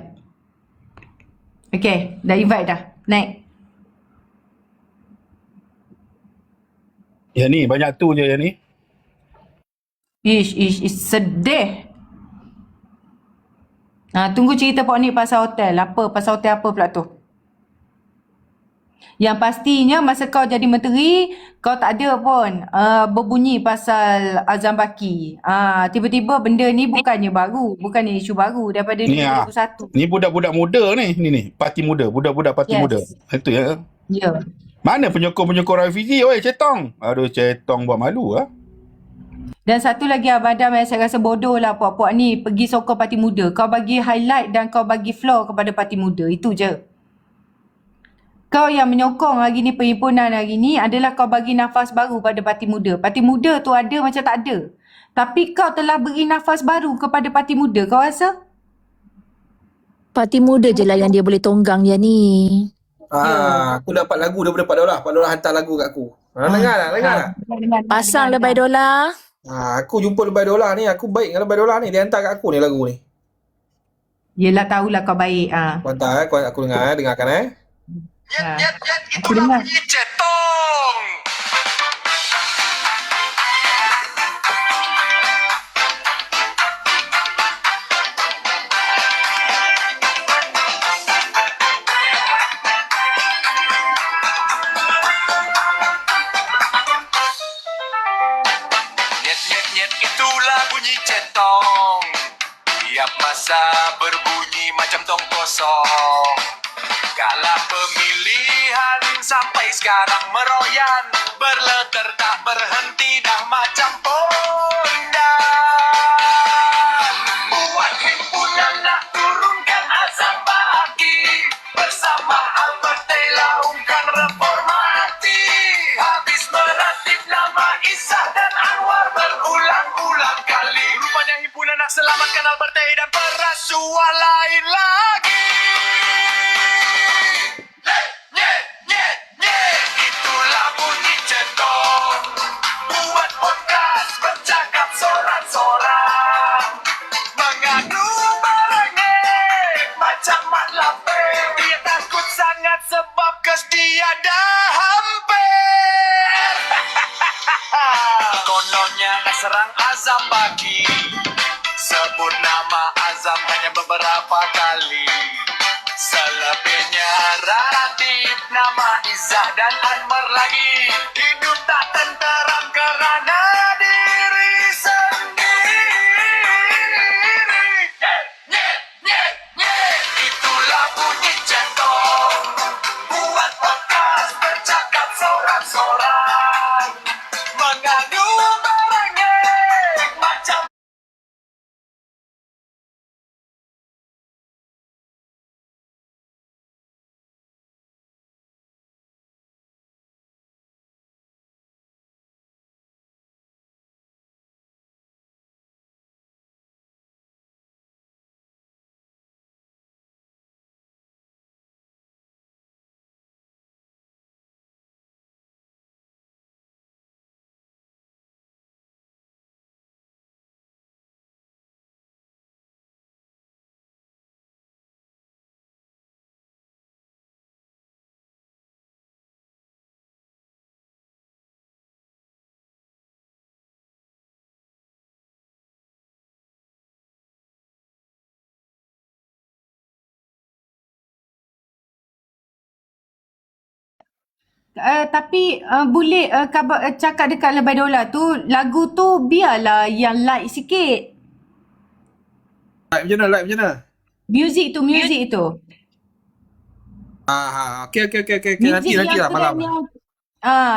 Okay, dah invite dah. Naik. Ya ni, banyak tu je ya ni. Ish, sedih. Tunggu cerita Pok Nik pasal hotel. Pasal hotel apa pula tu? Yang pastinya masa kau jadi menteri, kau tak ada pun berbunyi pasal Azam Baki. Tiba-tiba benda ni bukannya baru. Bukannya isu baru daripada 2021. Ni budak-budak muda ni. Ni, parti muda. Budak-budak parti muda. Itu ya. Ya. Mana penyokong-penyokong Rafizi? Oi, Cetong. Aduh, Cetong buat malu lah. Dan satu lagi Abadam yang saya rasa bodoh lah puak-puak ni pergi sokong parti muda. Kau bagi highlight dan kau bagi floor kepada parti muda. Itu je. Kau yang menyokong hari ni perhimpunan hari ni adalah kau bagi nafas baru pada parti muda. Parti muda tu ada macam tak ada. Tapi kau telah beri nafas baru kepada parti muda. Kau rasa? Parti muda je lah yang dia boleh tonggang dia ni. Aku dapat lagu daripada Pak Dolah. Pak Dolah hantar lagu kat aku. Dengar tak? Pasang Lebay Dolah. Aku jumpa Lebay Dolah ni. Aku baik dengan Lebay Dolah ni. Dia hantar kat aku ni lagu ni. Yelah, tahulah kau baik. Kau hantar aku dengarkan Aku dengar. Cetong. Nyet, itulah bunyi centong. Tiap masa berbunyi macam tong kosong. Kalah pemilihan sampai sekarang meroyan, berleter tak berhenti dah macam pondan. Buat himpunan nak turunkan Azam Baki, bersama Albert Taylor ungkan reformasi. Habis meratib nama Isah dan Anwar berulang-ulang kali. Rupanya himpunan nak selamatkan Albert Taylor dan perasuah lain lagi. Itulah bunyi centong. Buat podcast bercakap sorak-sorak, mengadu merengek macam mat lapar. Dia takut sangat sebab kes dia dah hampir. kononnya nak serang Azam Baki. Sebut nama Azam hanya beberapa kali. Selebihnya relatif nama Izzah dan Anwar lagi. Hidup tak tenteram kerana diri sendiri. Nyet, nyet, nyet. Itulah bunyi centong. Buat podcast bercakap sorak-sorak. Mengadu merengek macam Tapi boleh cakap dekat Lebay Dola tu, lagu tu biarlah yang light sikit. Like macam mana? Music tu. Okay. Nanti lah malam.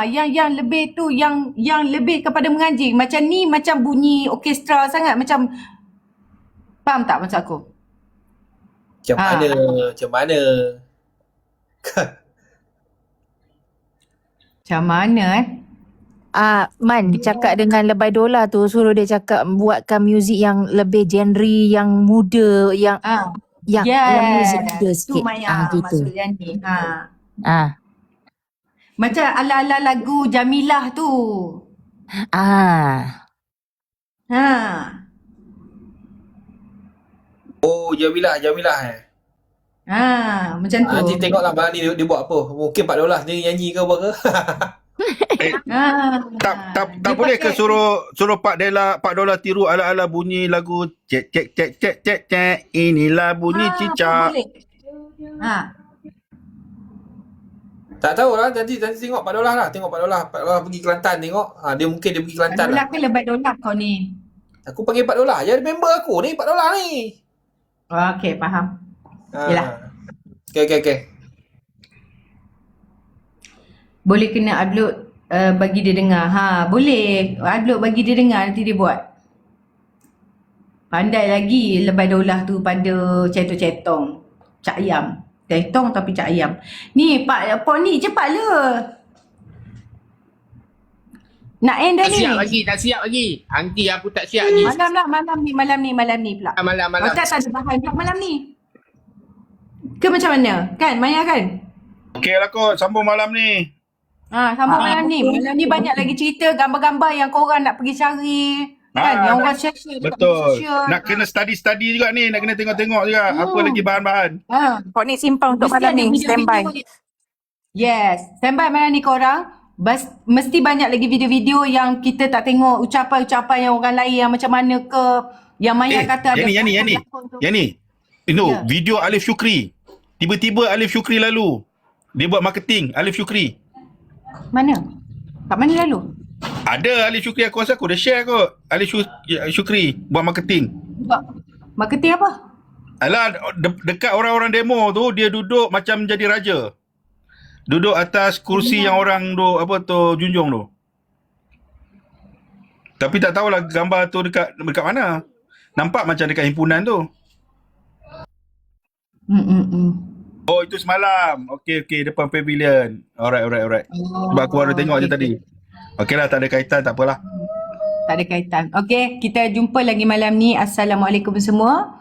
Yang lebih tu, yang lebih kepada menganjing. Macam ni macam bunyi orkestra sangat, macam faham tak maksud aku? Macam mana? Macam mana Man, cakap dengan Lebay Dola tu, suruh dia cakap buatkan muzik yang lebih genre, yang muda, yang muzik muda tu sikit. Maya Gitu. maksud yang ni. Macam ala-ala lagu Jamilah tu. Oh, Jamilah Macam tu. Nanti tengoklah malam ni dia buat apa. Mungkin $4 dia nyanyi ke apa ke. Tak boleh ke suruh Pak Dola tiru ala-ala bunyi lagu cek inilah bunyi cicak. Boleh. Tak tahulah, nanti tengok $4 lah. Tengok $4 pergi Kelantan tengok. Dia mungkin dia pergi Kelantan Dola lah. ke Lebay Dola kau ni? Aku panggil $4 je, member aku ni $4 ni. Okey, faham. Yelah. Okay. Boleh kena upload bagi dia dengar. Boleh. Upload bagi dia dengar, nanti dia buat. Pandai lagi Lebay Dolah tu pada cetong-cetong. Cak ayam. Cetong tapi cak ayam. Ni Pak ni cepatlah. Nak end dah ni. Tak siap lagi. Nanti aku tak siap lagi. Malam ni pula. Malam. Tak ada bahan pula malam ni. Ke macam mana? Kan? Maya kan? Okey lah kot, sambung malam ni. Sambung malam ni. Malam ni banyak lagi cerita, gambar-gambar yang korang nak pergi cari. Kan? Yang orang share dekat Betul. sosial. Nak kena study juga ni, nak kena tengok-tengok juga apa lagi bahan-bahan. Kau ni simpan untuk Mesti malam ada ni, video-video standby. Yes. Standby malam ni korang. Mesti banyak lagi video-video yang kita tak tengok, ucapan-ucapan yang orang lain yang macam mana ke. Yang Maya kata ada. Yang ni. Video Alif Syukri. Tiba-tiba Alif Syukri lalu. Dia buat marketing, Alif Syukri. Mana? Kat mana lalu? Ada Alif Syukri, aku rasa aku dah share kot. Alif Syukri buat marketing. Marketing apa? Alah, dekat orang-orang demo tu, dia duduk macam jadi raja. Duduk atas kursi yang orang junjung tu. Tapi tak tahulah gambar tu dekat mana. Nampak macam dekat himpunan tu. Oh, itu semalam. Okey, depan pavilion. Alright. Sebab aku baru tengok je tadi. Okeylah, tak ada kaitan, tak apalah. Tak ada kaitan. Okey, kita jumpa lagi malam ni. Assalamualaikum semua.